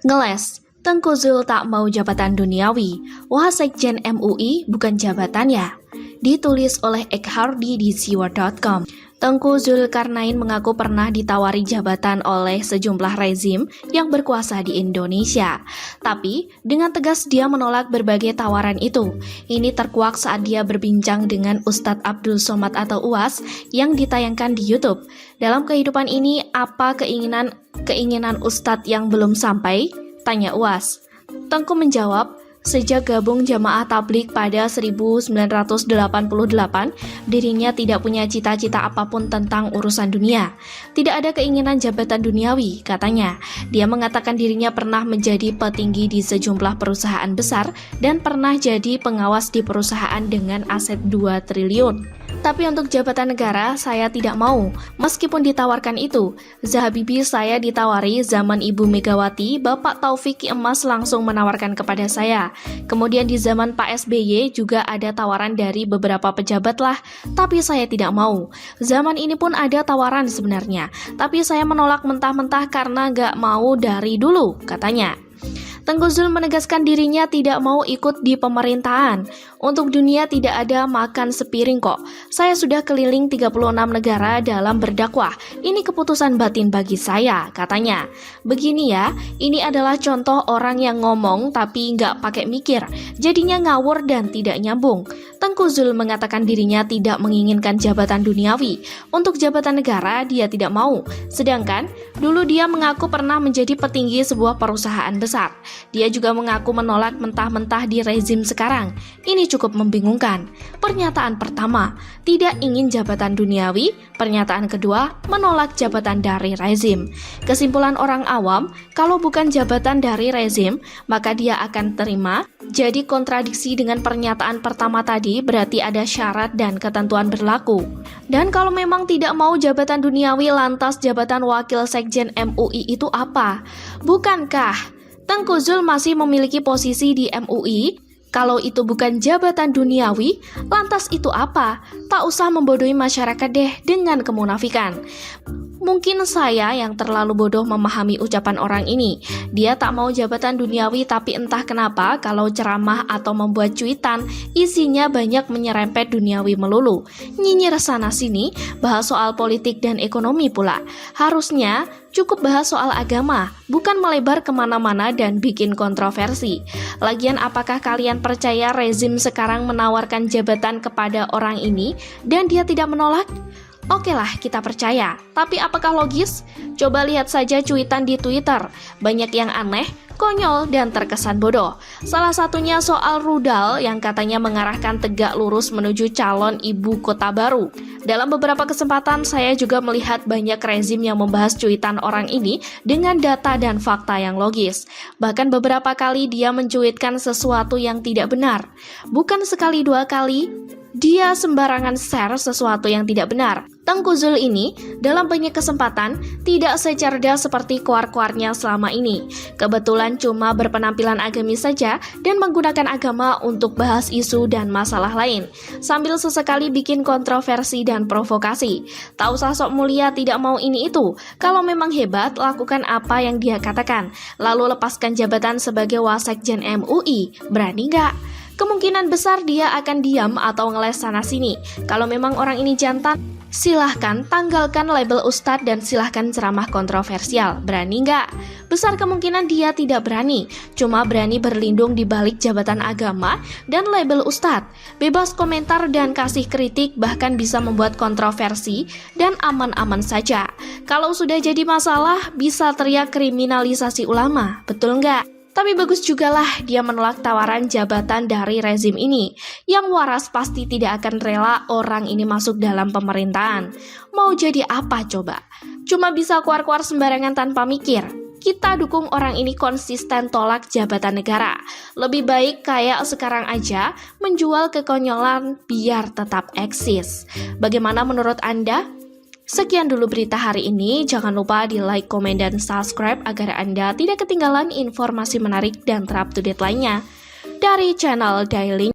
Ngeles, Tengku Zul tak mau jabatan duniawi. Wah, Sekjen MUI bukan jabatan ya? Ditulis oleh Ekhardi di siwa.com. Tengku Zulkarnain mengaku pernah ditawari jabatan oleh sejumlah rezim yang berkuasa di Indonesia. Tapi, dengan tegas dia menolak berbagai tawaran itu. Ini terkuak saat dia berbincang dengan Ustadz Abdul Somad atau UAS yang ditayangkan di YouTube. Dalam kehidupan ini, apa keinginan Ustadz yang belum sampai? Tanya UAS. Tengku menjawab, sejak gabung Jamaah Tabligh pada 1988, dirinya tidak punya cita-cita apapun tentang urusan dunia. Tidak ada keinginan jabatan duniawi, katanya. Dia mengatakan dirinya pernah menjadi petinggi di sejumlah perusahaan besar dan pernah jadi pengawas di perusahaan dengan aset 2 triliun. Tapi untuk jabatan negara, saya tidak mau. Meskipun ditawarkan itu, Zahabibi saya ditawari zaman Ibu Megawati, Bapak Taufik Emas langsung menawarkan kepada saya. Kemudian di zaman Pak SBY juga ada tawaran dari beberapa pejabat lah, tapi saya tidak mau. Zaman ini pun ada tawaran sebenarnya, tapi saya menolak mentah-mentah karena gak mau dari dulu, katanya. Tengku Zul menegaskan dirinya tidak mau ikut di pemerintahan. Untuk dunia tidak ada makan sepiring kok. Saya sudah keliling 36 negara dalam berdakwah. Ini keputusan batin bagi saya, katanya. Begini ya, ini adalah contoh orang yang ngomong tapi nggak pakai mikir. Jadinya ngawur dan tidak nyambung. Tengku Zul mengatakan dirinya tidak menginginkan jabatan duniawi. Untuk jabatan negara dia tidak mau. Sedangkan dulu dia mengaku pernah menjadi petinggi sebuah perusahaan besar. Dia juga mengaku menolak mentah-mentah di rezim sekarang. Ini cukup membingungkan. Pernyataan pertama, tidak ingin jabatan duniawi. Pernyataan kedua, menolak jabatan dari rezim. Kesimpulan orang awam, kalau bukan jabatan dari rezim, maka dia akan terima. Jadi kontradiksi dengan pernyataan pertama tadi berarti ada syarat dan ketentuan berlaku. Dan kalau memang tidak mau jabatan duniawi, lantas jabatan wakil sekjen MUI itu apa? Bukankah Tengku Zul masih memiliki posisi di MUI? Kalau itu bukan jabatan duniawi, lantas itu apa? Tak usah membodohi masyarakat deh dengan kemunafikan. Mungkin saya yang terlalu bodoh memahami ucapan orang ini. Dia tak mau jabatan duniawi, tapi entah kenapa kalau ceramah atau membuat cuitan, isinya banyak menyerempet duniawi melulu. Nyinyir sana-sini, bahas soal politik dan ekonomi pula. Harusnya cukup bahas soal agama, bukan melebar kemana-mana dan bikin kontroversi. Lagian apakah kalian percaya rezim sekarang menawarkan jabatan kepada orang ini dan dia tidak menolak? Oke lah, kita percaya. Tapi apakah logis? Coba lihat saja cuitan di Twitter. Banyak yang aneh, konyol, dan terkesan bodoh. Salah satunya soal rudal yang katanya mengarahkan Tegak Lurus menuju calon ibu kota baru. Dalam beberapa kesempatan, saya juga melihat banyak rezim yang membahas cuitan orang ini dengan data dan fakta yang logis. Bahkan beberapa kali dia mencuitkan sesuatu yang tidak benar. Bukan sekali dua kali, dia sembarangan share sesuatu yang tidak benar. Tengku Zul ini dalam banyak kesempatan tidak secerdas seperti kuar-kuarnya selama ini. Kebetulan cuma berpenampilan agamis saja dan menggunakan agama untuk bahas isu dan masalah lain, sambil sesekali bikin kontroversi dan provokasi. Tak usah sok mulia tidak mau ini itu. Kalau memang hebat, lakukan apa yang dia katakan. Lalu lepaskan jabatan sebagai wasekjen MUI. Berani nggak? Kemungkinan besar dia akan diam atau ngeles sana-sini. Kalau memang orang ini jantan, silahkan tanggalkan label ustadz dan silahkan ceramah kontroversial. Berani nggak? Besar kemungkinan dia tidak berani. Cuma berani berlindung di balik jabatan agama dan label ustadz. Bebas komentar dan kasih kritik, bahkan bisa membuat kontroversi dan aman-aman saja. Kalau sudah jadi masalah, bisa teriak kriminalisasi ulama. Betul nggak? Tapi bagus juga lah dia menolak tawaran jabatan dari rezim ini. Yang waras pasti tidak akan rela orang ini masuk dalam pemerintahan. Mau jadi apa coba? Cuma bisa kuar-kuar sembarangan tanpa mikir. Kita dukung orang ini konsisten tolak jabatan negara. Lebih baik kayak sekarang aja menjual kekonyolan biar tetap eksis. Bagaimana menurut Anda? Sekian dulu berita hari ini, jangan lupa di like, komen, dan subscribe agar Anda tidak ketinggalan informasi menarik dan terupdate lainnya dari channel Daily.